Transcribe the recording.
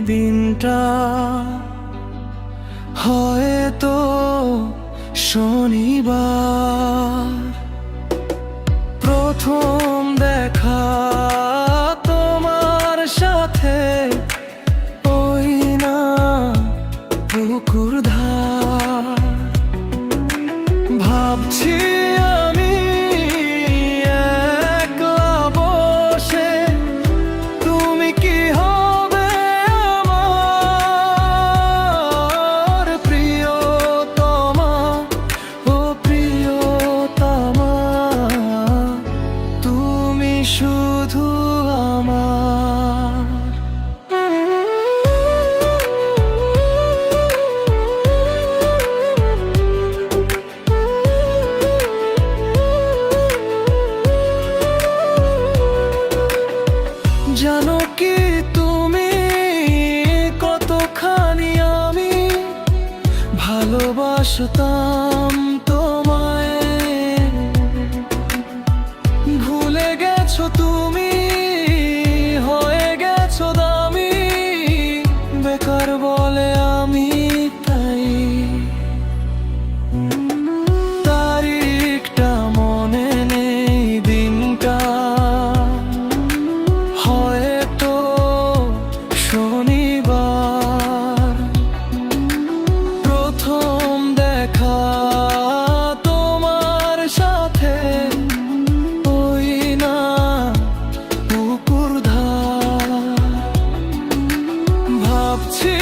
দিনটা হয়তো শনিবার। প্রথম দেখা তোমার সাথে ওই না পুকুর ধার। ভাবছি আমি একলা বসে তুমি কি হবে আমার প্রিয়তমা, ও প্রিয়তমা, তুমি শুধু আমার। জানো কি তুমি কতখানি আমি ভালোবাসতাম তোমায়। ভুলে গেছো তুমি, হয়ে গেছো দামি, বেকার বলে আমি তাই। তারিখটা মনে নেই, দিনটা হয়তো শনিবার। প্রথম দেখা তোমার সাথে ওই না পুকুর ধার। ভাবছি